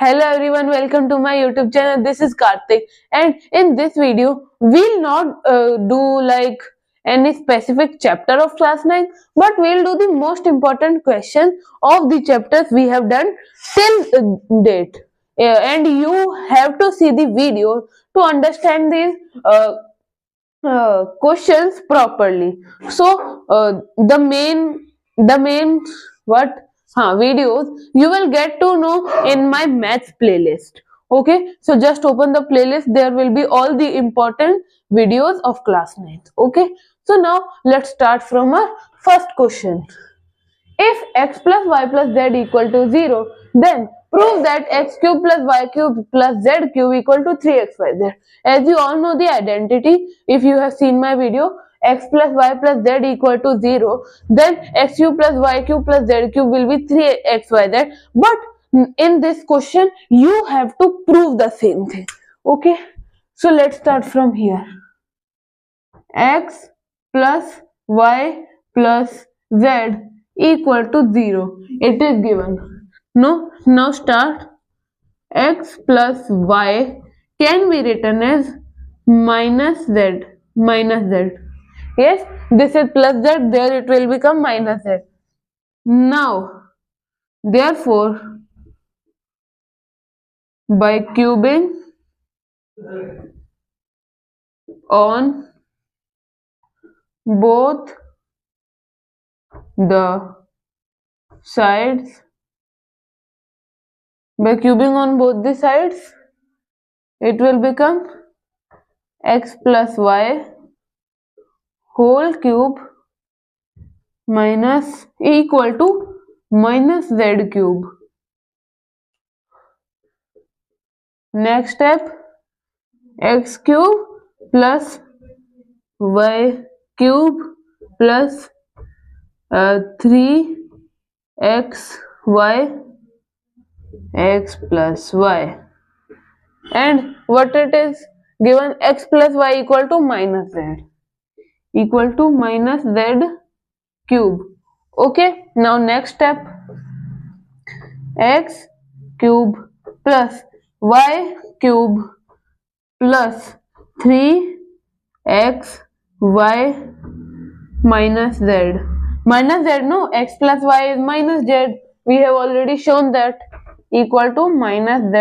Hello everyone, welcome to my YouTube channel. This is Karthik, and in this video, we'll not do like any specific chapter of class 9, but we'll do the most important question of the chapters we have done till date. And you have to see the video to understand these questions properly. So the main what videos you will get to know in my maths playlist. Okay, so just open the playlist. There will be all the important videos of class 9. Okay, so now let's start from our first question. If x plus y plus z equal to 0, then prove that x cube plus y cube plus z cube equal to 3xyz. As you all know the identity, if you have seen my video, x plus y plus z equal to 0, then x cube plus y cube plus z cube will be 3xyz. But in this question, you have to prove the same thing. Okay, so let's start from here. X plus y plus z equal to 0. It is given. No, now start. X plus y can be written as minus z. Minus z. Yes, this is plus z, there it will become minus z. Now, therefore, by cubing on both the sides, by cubing on both the sides, it will become x plus y whole cube minus equal to minus z cube. Next step, x cube plus y cube plus 3xy x plus y, and what it is given, x plus y equal to minus z cube. Okay, now next step, x cube plus y cube plus 3xy minus z. Minus z, no, x plus y is minus z. We have already shown that, equal to minus z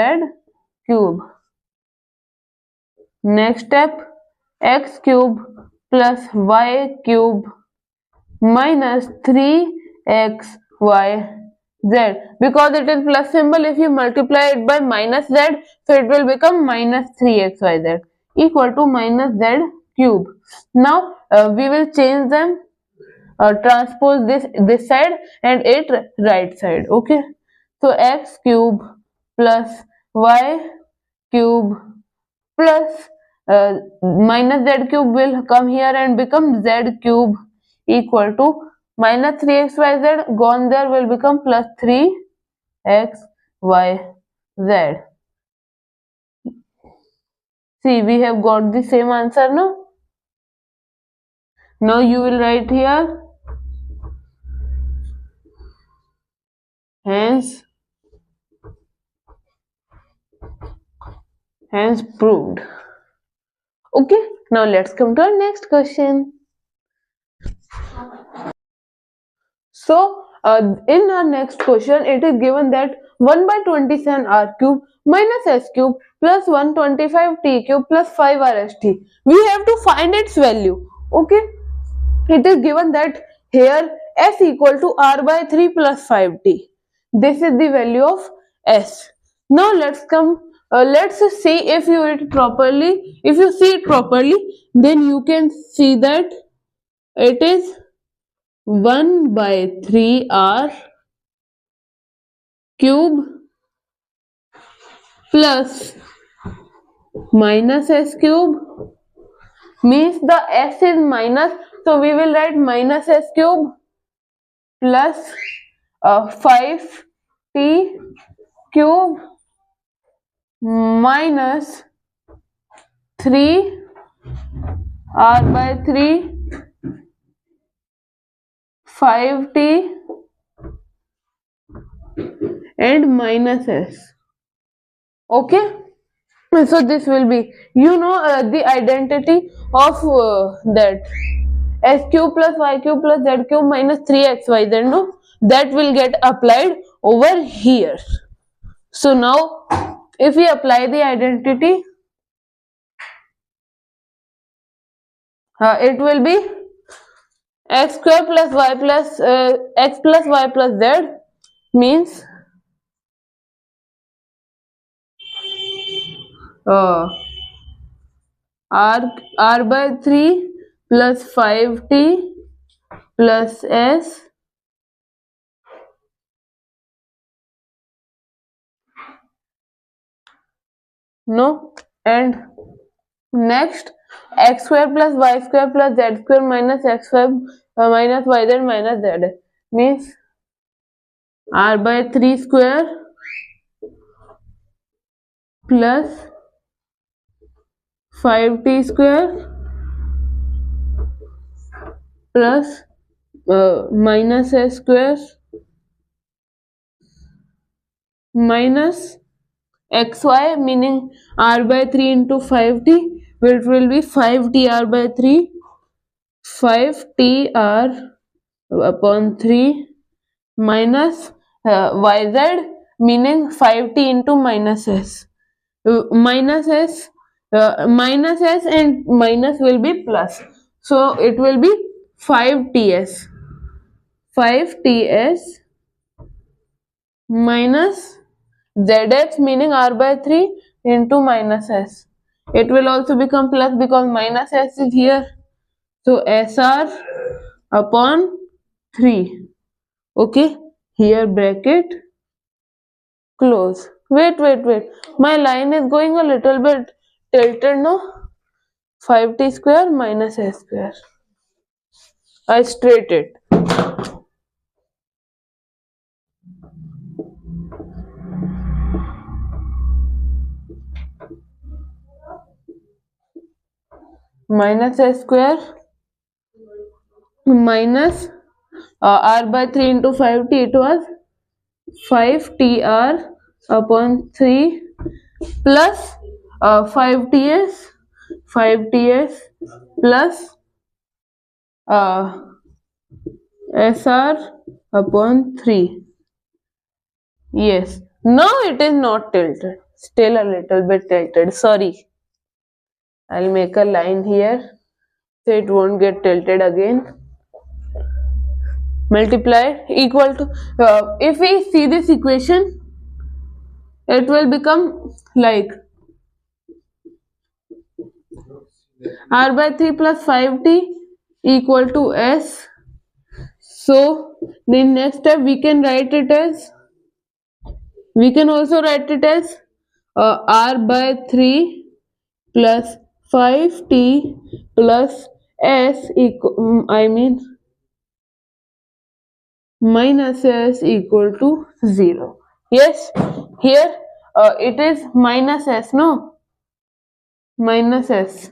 cube. Next step, x cube plus y cube minus 3xyz. Because it is plus symbol, if you multiply it by minus z, so it will become minus 3xyz equal to minus z cube. Now we will change them, transpose this side and it right side. Okay, so x cube plus y cube plus minus z cube will come here and become z cube equal to minus 3xyz gone there will become plus 3xyz. See, we have got the same answer, no? Now you will write here, hence proved. Okay, now let's come to our next question. So in our next question, it is given that 1 by 27 r cube minus s cube plus 125 t cube plus 5 rst. We have to find its value. Okay, it is given that here s equal to r by 3 plus 5t. This is the value of s. Now let's see if you read it properly. If you see it properly, then you can see that it is 1 by 3 r cube plus minus s cube, means the s is minus, so we will write minus s cube plus 5t cube minus 3 r by 3 5t and minus s. Okay, so this will be, the identity of that s cube plus y cube plus z cube minus 3xyz, no, that will get applied over here. So now if we apply the identity, it will be x square plus y plus x plus y plus z means uh, r by 3 plus 5t plus s no, and next x square plus y square plus z square minus x square minus yz minus z means r by 3 square plus 5t square plus minus s square minus xy, meaning r by 3 into 5t, which will be 5t r by 3, 5t r upon 3 minus yz, meaning 5t into minus s. Minus s, minus s and minus will be plus, so it will be 5ts, 5ts minus zx, meaning r by 3 into minus s. It will also become plus because minus s is here, so sr upon 3. Okay, here bracket close. Wait, my line is going a little bit tilted, no? 5t square minus s square. I straight it. Minus s square minus r by 3 into 5t, it was 5tr upon 3 plus 5ts plus sr upon 3. Yes, now it is not tilted, still a little bit tilted, sorry. I'll make a line here so it won't get tilted again. Multiplied equal to, if we see this equation, it will become like r by 3 plus 5t equal to s. So the next step we can write it as, we can also write it as r by 3 plus 5t plus s equal, minus s equal to 0. Yes, here it is minus s, no, minus s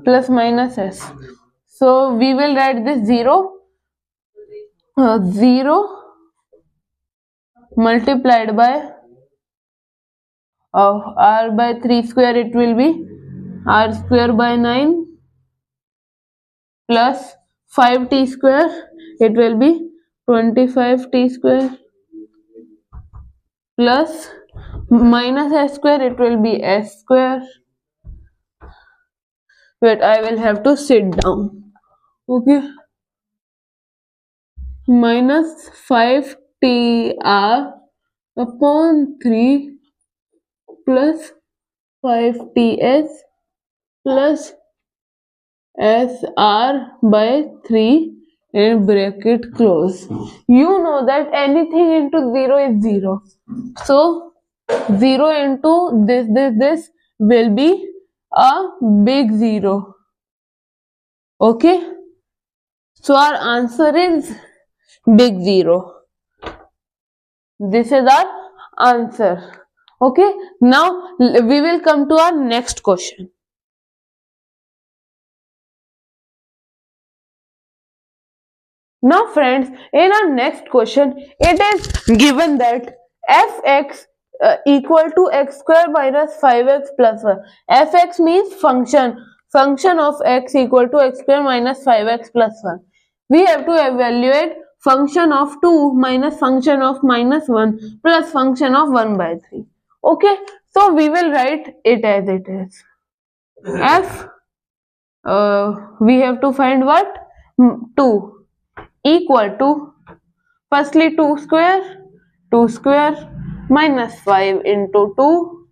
plus minus s, so we will write this 0, 0 multiplied by r by 3 square, it will be r square by 9 plus 5t square, it will be 25t square plus minus s square, it will be s square. Wait, I will have to sit down. Okay, minus 5tr upon 3 plus 5ts plus sr by 3 and bracket close. You know that anything into 0 is 0, so 0 into this will be a big 0. Okay, so our answer is big 0. This is our answer. Okay, now we will come to our next question. Now friends, in our next question, it is given that fx equal to x square minus 5x plus 1. Fx means function of x equal to x square minus 5x plus 1. We have to evaluate function of 2 minus function of minus 1 plus function of 1 by 3. Okay, so we will write it as it is. F, we have to find what? 2 equal to, firstly 2 square minus 5 into 2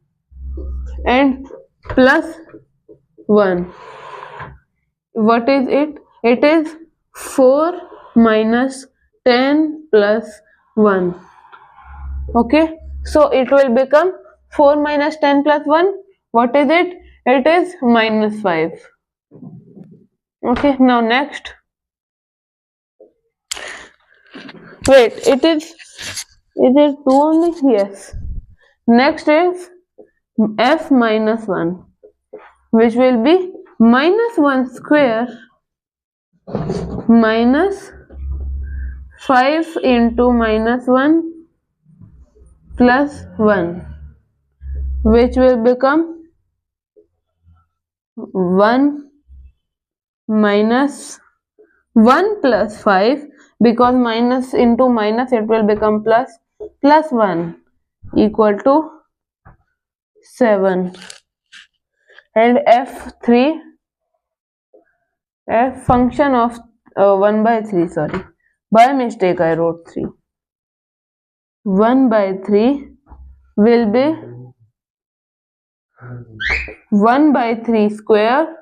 and plus 1. What is it? It is 4 minus 10 plus 1. Okay, so it will become 4 minus 10 plus 1. What is it? It is minus 5. Okay, now next. Wait, is it 2 only? Yes. Next is f minus 1, which will be minus 1 square minus 5 into minus 1 plus 1, which will become 1 minus 1 plus 5, because minus into minus it will become plus 1 equal to 7. And f3, f function of 1 by 3, sorry, by mistake I wrote 3. 1 by 3 will be 1 by 3 square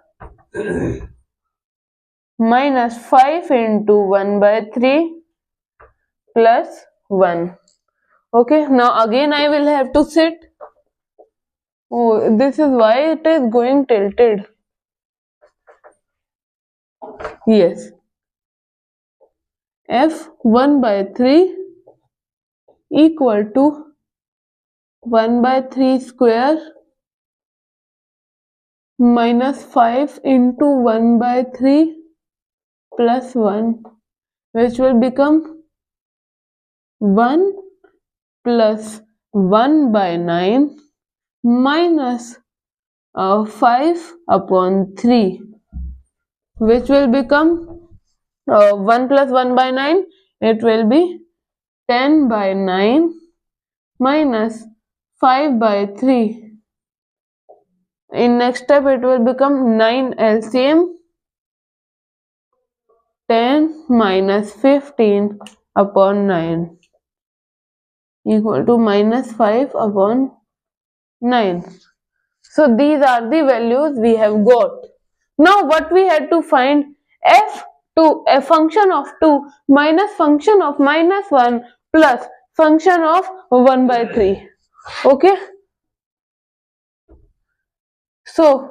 minus 5 into 1 by 3 plus 1. Okay, now again I will have to sit. Oh, this is why it is going tilted. Yes. F 1 by 3 equal to 1 by 3 square minus 5 into 1 by 3 plus 1, which will become 1 plus 1 by 9 minus 5 upon 3, which will become 1 plus 1 by 9, it will be 10 by 9 minus 5 by 3. In next step it will become 9 LCM, 10 minus 15 upon 9 equal to minus 5 upon 9. So these are the values we have got. Now what we had to find? F2, a function of 2 minus function of minus 1 plus function of 1 by 3. Okay. So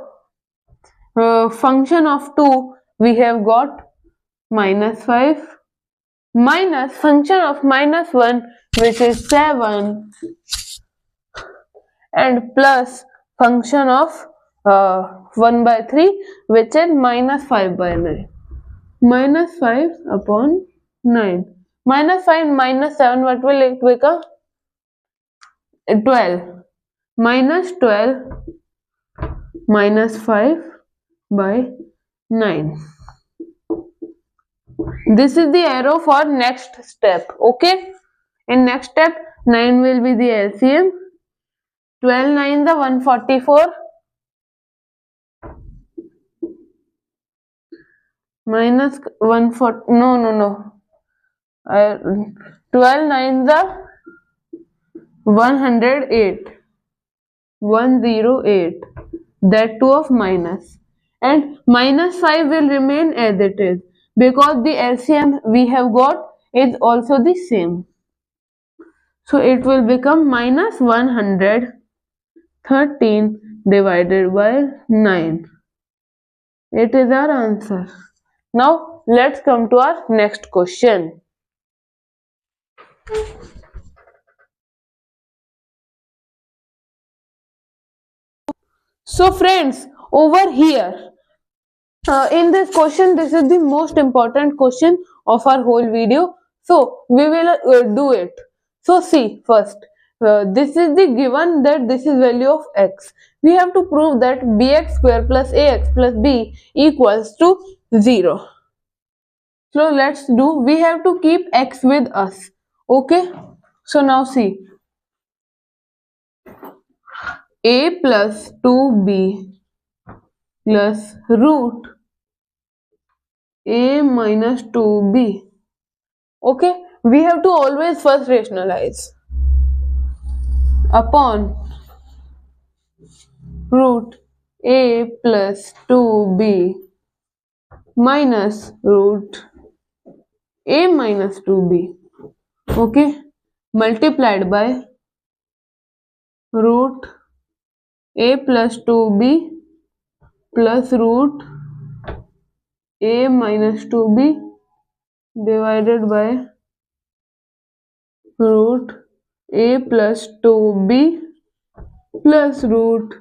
function of 2 we have got minus 5 minus function of minus 1, which is 7, and plus function of 1 by 3, which is minus 5 by 9. Minus 5 upon 9. Minus 5 minus 7, what will it become? 12. Minus 12 minus 5 by 9. This is the arrow for next step. Okay. In next step, 9 will be the LCM. 12 9 the 144 minus 140, no. 12 9 the 108, 108, that too of minus, and minus 5 will remain as it is because the LCM we have got is also the same. So it will become minus 113 divided by 9. It is our answer. Now let's come to our next question. So friends, over here in this question, this is the most important question of our whole video. So we will do it. So see first, this is the given that this is value of x. We have to prove that bx square plus ax plus b equals to 0. So let's do, we have to keep x with us. Okay, so now see, a plus 2b plus root a minus 2b. Okay, we have to always first rationalize upon root a plus 2b minus root a minus 2b, okay, multiplied by root a plus 2b plus root a minus 2b divided by root a plus 2b plus root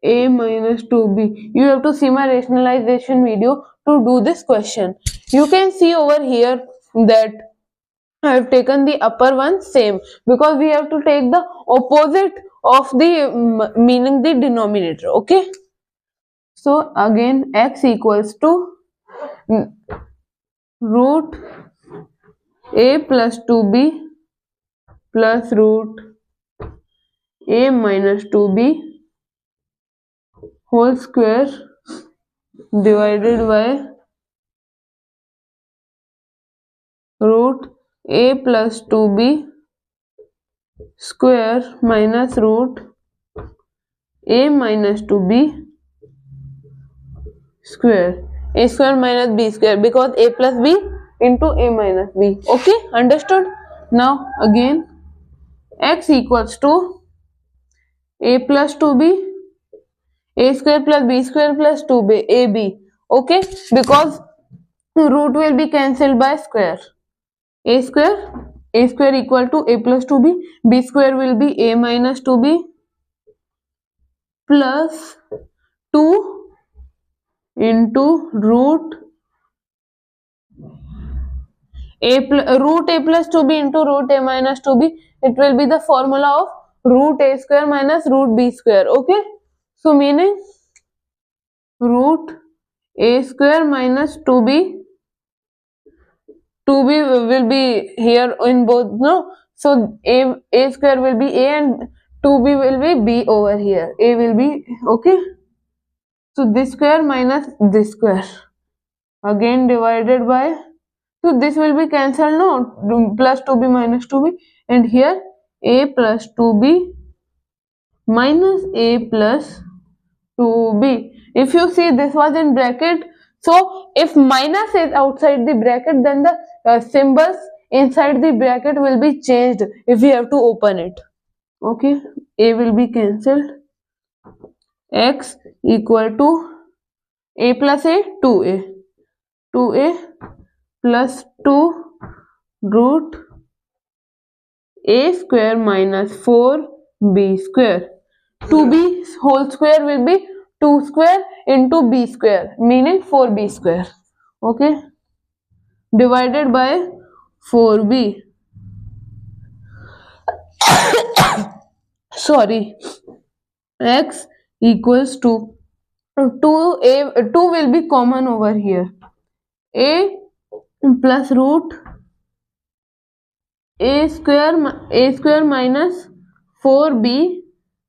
a minus 2b. You have to see my rationalization video to do this question. You can see over here that I have taken the upper one same, because we have to take the opposite of the meaning the denominator. Okay, so again x equals to root a plus 2b plus root a minus 2b whole square divided by root a plus 2b square minus root a minus 2b square, a square minus b square, because a plus b into a minus b. Okay, understood? Now again x equals to a plus 2b, a square plus b square plus 2b ab. Okay, because root will be cancelled by square. A square equal to a plus 2b, b square will be a minus 2b plus 2 into root root a plus 2b into root a minus 2b. It will be the formula of root a square minus root b square. Okay, so meaning root a square minus 2b, 2b will be here in both, no, so a square will be a and 2b will be b over here, a will be, okay, so this square minus this square again divided by, so this will be cancelled, no, plus 2b minus 2b, and here a plus 2b minus a plus 2b. If you see, this was in bracket, so if minus is outside the bracket, then the symbols inside the bracket will be changed if we have to open it. Okay, a will be cancelled, x equal to a plus a 2a plus 2 root a square minus 4b square. 2b whole square will be 2 square into b square, meaning 4b square. Okay, divided by 4b. Sorry, x equals to 2 will be common over here. A plus root a square minus 4b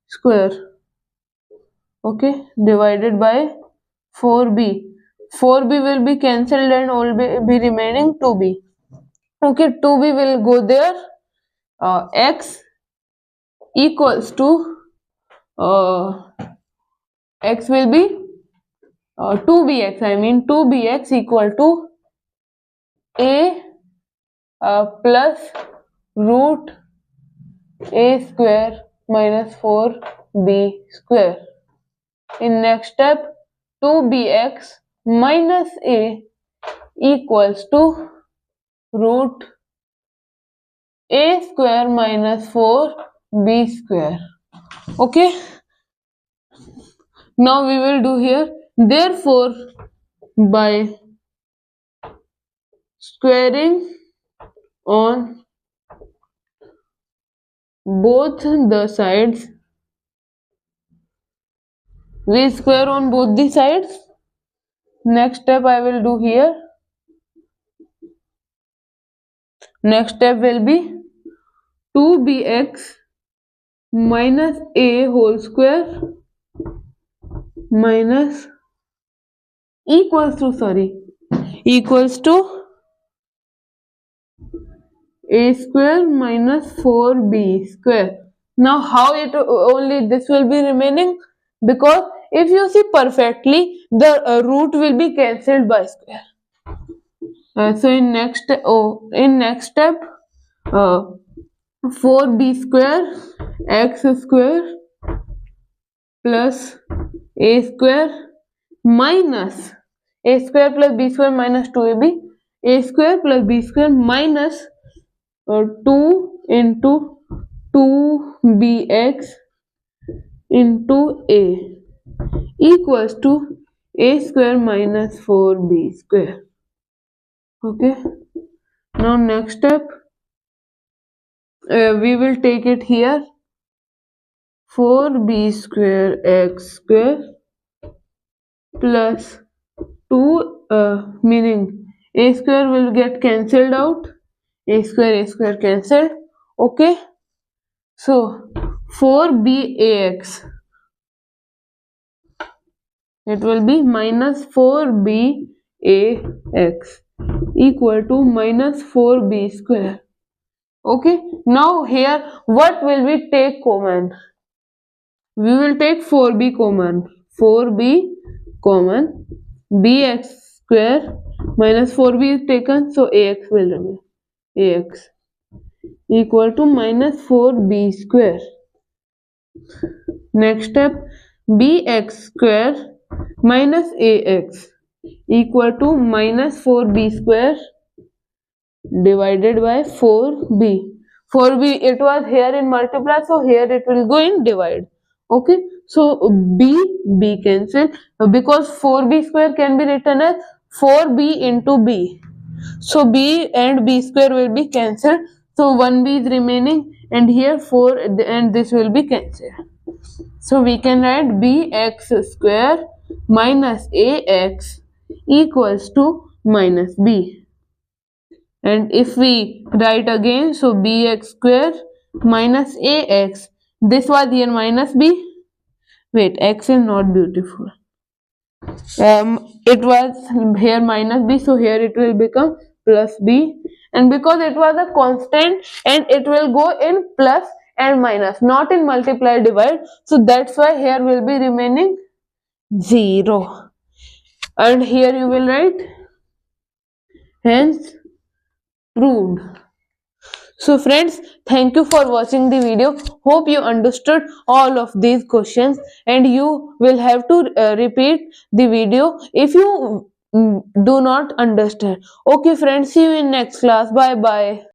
square. Okay, divided by 4b. 4b will be cancelled and all be remaining 2b. Okay, 2b will go there. X equals to x will be 2bx. I mean 2bx equal to a plus root a square minus 4b square. In next step, 2bx minus a equals to root a square minus 4b square. Okay, now we will do here, therefore by squaring on both the sides, we square on both the sides. Next step I will do here. Next step will be 2bx minus a whole square minus equals to a square minus 4b square. Now how it only this will be remaining, because if you see perfectly, the root will be cancelled by square. So in next step, 4b square x square plus a square minus a square plus b square minus 2ab, a square plus b square minus 2 into 2bx into a equals to a square minus 4b square. Okay, now next step, we will take it here, 4b square x square plus 2, meaning a square will get cancelled out, a square cancelled. Okay, so 4bax, it will be minus 4bax equal to minus 4b square. Okay, now here what will we take common? We will take 4b common. 4b common, bx square minus 4b is taken, so ax will remain. Ax equal to minus 4b square. Next step, bx square minus ax equal to minus 4b square divided by 4b. 4b, it was here in multiply, so here it will go in divide. Okay, so b cancel, because 4b square can be written as 4b into b. So b and b square will be cancelled, so 1b is remaining, and here 4 and this will be cancelled. So we can write bx square minus ax equals to minus b. And if we write again, so bx square minus ax, this was here minus b. Wait, x is not beautiful. It was here minus b, so here it will become plus b. And because it was a constant, and it will go in plus and minus, not in multiply divide, so that's why here will be remaining 0. And here you will write hence proved. So friends, thank you for watching the video. Hope you understood all of these questions, and you will have to repeat the video if you do not understand. Okay friends, see you in next class. Bye bye.